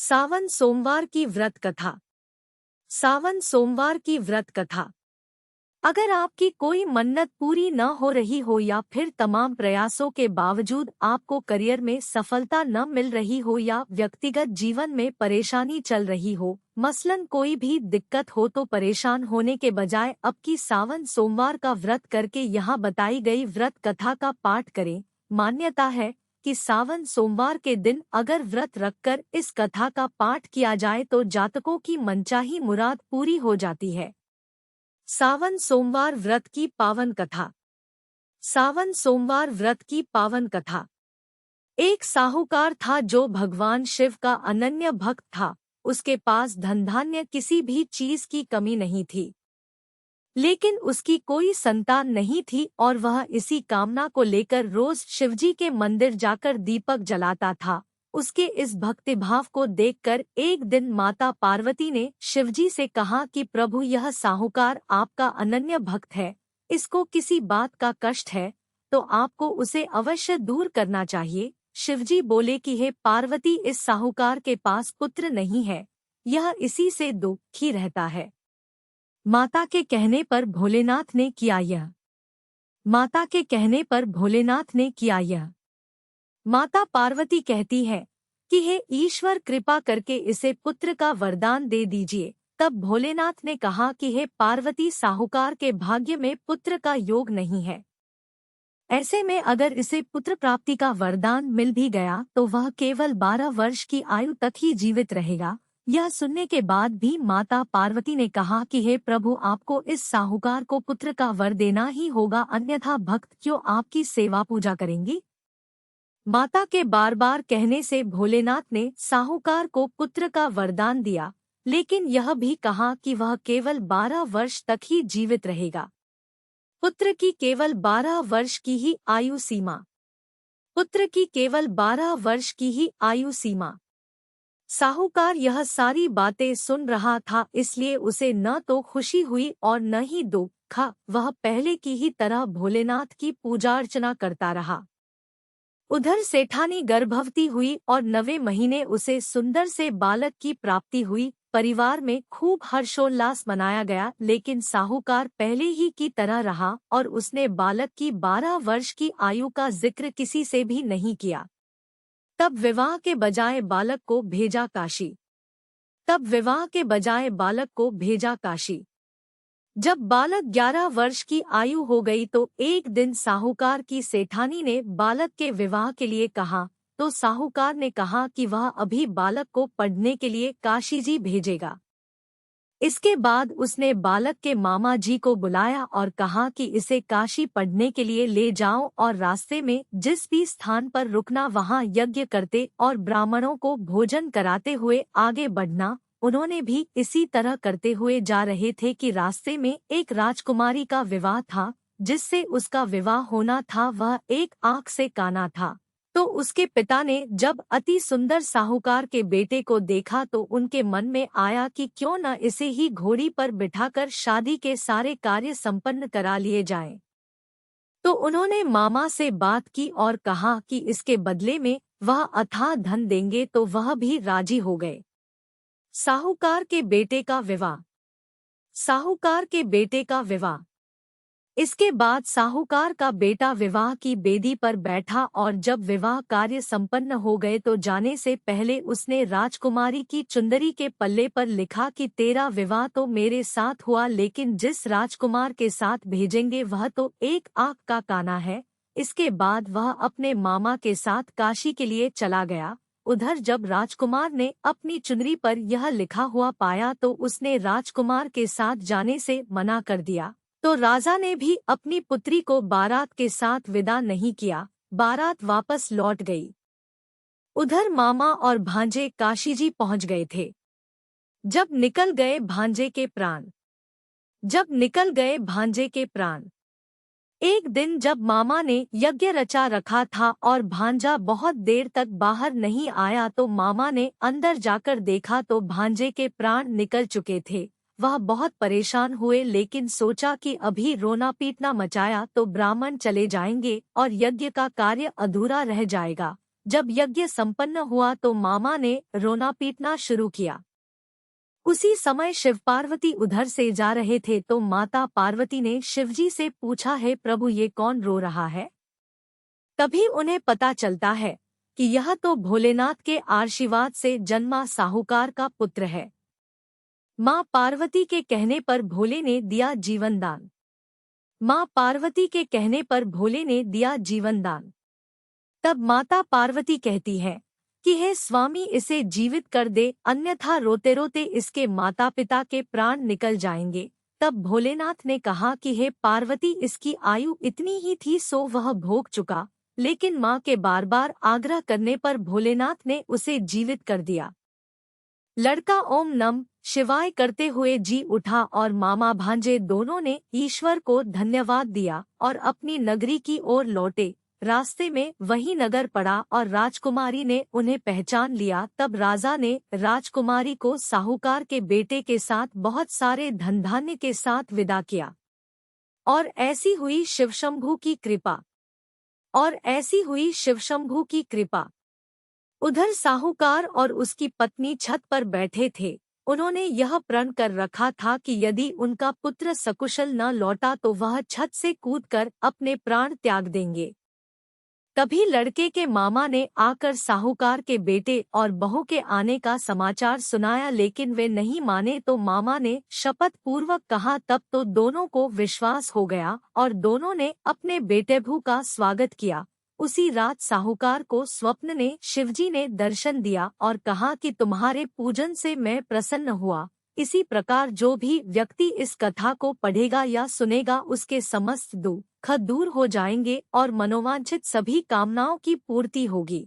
सावन सोमवार की व्रत कथा। सावन सोमवार की व्रत कथा। अगर आपकी कोई मन्नत पूरी न हो रही हो या फिर तमाम प्रयासों के बावजूद आपको करियर में सफलता न मिल रही हो या व्यक्तिगत जीवन में परेशानी चल रही हो, मसलन कोई भी दिक्कत हो, तो परेशान होने के बजाय अब की सावन सोमवार का व्रत करके यहाँ बताई गई व्रत कथा का पाठ करें। मान्यता है कि सावन सोमवार के दिन अगर व्रत रखकर इस कथा का पाठ किया जाए तो जातकों की मनचाही मुराद पूरी हो जाती है। सावन सोमवार व्रत की पावन कथा। सावन सोमवार व्रत की पावन कथा। एक साहूकार था जो भगवान शिव का अनन्य भक्त था। उसके पास धन धान्य किसी भी चीज की कमी नहीं थी, लेकिन उसकी कोई संतान नहीं थी और वह इसी कामना को लेकर रोज शिवजी के मंदिर जाकर दीपक जलाता था। उसके इस भक्तिभाव को देखकर एक दिन माता पार्वती ने शिवजी से कहा कि प्रभु, यह साहूकार आपका अनन्य भक्त है, इसको किसी बात का कष्ट है तो आपको उसे अवश्य दूर करना चाहिए। शिवजी बोले कि हे पार्वती, इस साहूकार के पास पुत्र नहीं है, यह इसी से दुखी रहता है। माता के कहने पर भोलेनाथ ने किया यह। माता के कहने पर भोलेनाथ ने किया यह। माता पार्वती कहती है कि हे ईश्वर, कृपा करके इसे पुत्र का वरदान दे दीजिए। तब भोलेनाथ ने कहा कि हे पार्वती, साहूकार के भाग्य में पुत्र का योग नहीं है। ऐसे में अगर इसे पुत्र प्राप्ति का वरदान मिल भी गया तो वह केवल 12 वर्ष की आयु तक ही जीवित रहेगा। यह सुनने के बाद भी माता पार्वती ने कहा कि हे प्रभु, आपको इस साहूकार को पुत्र का वर देना ही होगा, अन्यथा भक्त क्यों आपकी सेवा पूजा करेंगी। माता के बार बार कहने से भोलेनाथ ने साहूकार को पुत्र का वरदान दिया, लेकिन यह भी कहा कि वह केवल 12 वर्ष तक ही जीवित रहेगा। पुत्र की केवल 12 वर्ष की ही आयु सीमा। पुत्र की केवल 12 वर्ष की ही आयु सीमा। साहूकार यह सारी बातें सुन रहा था, इसलिए उसे न तो खुशी हुई और न ही दुख। वह पहले की ही तरह भोलेनाथ की पूजा अर्चना करता रहा। उधर सेठानी गर्भवती हुई और 9वें महीने उसे सुंदर से बालक की प्राप्ति हुई। परिवार में खूब हर्षोल्लास मनाया गया, लेकिन साहूकार पहले ही की तरह रहा और उसने बालक की 12 वर्ष की आयु का जिक्र किसी से भी नहीं किया। तब विवाह के बजाय बालक को भेजा काशी। तब विवाह के बजाय बालक को भेजा काशी। जब बालक 11 वर्ष की आयु हो गई तो एक दिन साहूकार की सेठानी ने बालक के विवाह के लिए कहा, तो साहूकार ने कहा कि वह अभी बालक को पढ़ने के लिए काशी जी भेजेगा। इसके बाद उसने बालक के मामा जी को बुलाया और कहा कि इसे काशी पढ़ने के लिए ले जाओ और रास्ते में जिस भी स्थान पर रुकना वहां यज्ञ करते और ब्राह्मणों को भोजन कराते हुए आगे बढ़ना। उन्होंने भी इसी तरह करते हुए जा रहे थे कि रास्ते में एक राजकुमारी का विवाह था। जिससे उसका विवाह होना था वह एक आंख से काना था। तो उसके पिता ने जब अति सुंदर साहूकार के बेटे को देखा तो उनके मन में आया कि क्यों न इसे ही घोड़ी पर बिठाकर शादी के सारे कार्य संपन्न करा लिए जाएं। तो उन्होंने मामा से बात की और कहा कि इसके बदले में वह अथाह धन देंगे, तो वह भी राजी हो गए। साहूकार के बेटे का विवाह। साहूकार के बेटे का विवाह। इसके बाद साहूकार का बेटा विवाह की बेदी पर बैठा और जब विवाह कार्य संपन्न हो गए तो जाने से पहले उसने राजकुमारी की चुंदरी के पल्ले पर लिखा कि तेरा विवाह तो मेरे साथ हुआ, लेकिन जिस राजकुमार के साथ भेजेंगे वह तो एक आंख का काना है। इसके बाद वह अपने मामा के साथ काशी के लिए चला गया। उधर जब राजकुमार ने अपनी चुनरी पर यह लिखा हुआ पाया तो उसने राजकुमार के साथ जाने से मना कर दिया। तो राजा ने भी अपनी पुत्री को बारात के साथ विदा नहीं किया। बारात वापस लौट गई। उधर मामा और भांजे काशीजी पहुंच गए थे। जब निकल गए भांजे के प्राण। जब निकल गए भांजे के प्राण। एक दिन जब मामा ने यज्ञ रचा रखा था और भांजा बहुत देर तक बाहर नहीं आया तो मामा ने अंदर जाकर देखा तो भांजे के प्राण निकल चुके थे। वह बहुत परेशान हुए, लेकिन सोचा कि अभी रोना पीटना मचाया तो ब्राह्मण चले जाएंगे और यज्ञ का कार्य अधूरा रह जाएगा। जब यज्ञ संपन्न हुआ तो मामा ने रोना पीटना शुरू किया। उसी समय शिव पार्वती उधर से जा रहे थे तो माता पार्वती ने शिवजी से पूछा, है प्रभु ये कौन रो रहा है? तभी उन्हें पता चलता है कि यह तो भोलेनाथ के आशीर्वाद से जन्मा साहूकार का पुत्र है। मां पार्वती के कहने पर भोले ने दिया जीवन दान। मां पार्वती के कहने पर भोले ने दिया जीवन दान। तब माता पार्वती कहती है कि हे स्वामी इसे जीवित कर दे, अन्यथा रोते रोते इसके माता पिता के प्राण निकल जाएंगे। तब भोलेनाथ ने कहा कि हे पार्वती इसकी आयु इतनी ही थी सो वह भोग चुका, लेकिन मां के बार बार आग्रह करने पर भोलेनाथ ने उसे जीवित कर दिया। लड़का ओम नमः शिवाय करते हुए जी उठा और मामा भांजे दोनों ने ईश्वर को धन्यवाद दिया और अपनी नगरी की ओर लौटे। रास्ते में वही नगर पड़ा और राजकुमारी ने उन्हें पहचान लिया। तब राजा ने राजकुमारी को साहूकार के बेटे के साथ बहुत सारे धन धान्य के साथ विदा किया। और ऐसी हुई शिवशंभू की कृपा। उधर साहूकार और उसकी पत्नी छत पर बैठे थे। उन्होंने यह प्रण कर रखा था कि यदि उनका पुत्र सकुशल न लौटा तो वह छत से कूदकर अपने प्राण त्याग देंगे। तभी लड़के के मामा ने आकर साहूकार के बेटे और बहू के आने का समाचार सुनाया, लेकिन वे नहीं माने तो मामा ने शपथ पूर्वक कहा। तब तो दोनों को विश्वास हो गया और दोनों ने अपने बेटे बहू का स्वागत किया। उसी रात साहूकार को स्वप्न में शिवजी ने दर्शन दिया और कहा कि तुम्हारे पूजन से मैं प्रसन्न हुआ। इसी प्रकार जो भी व्यक्ति इस कथा को पढ़ेगा या सुनेगा उसके समस्त दुख दूर हो जाएंगे और मनोवांछित सभी कामनाओं की पूर्ति होगी।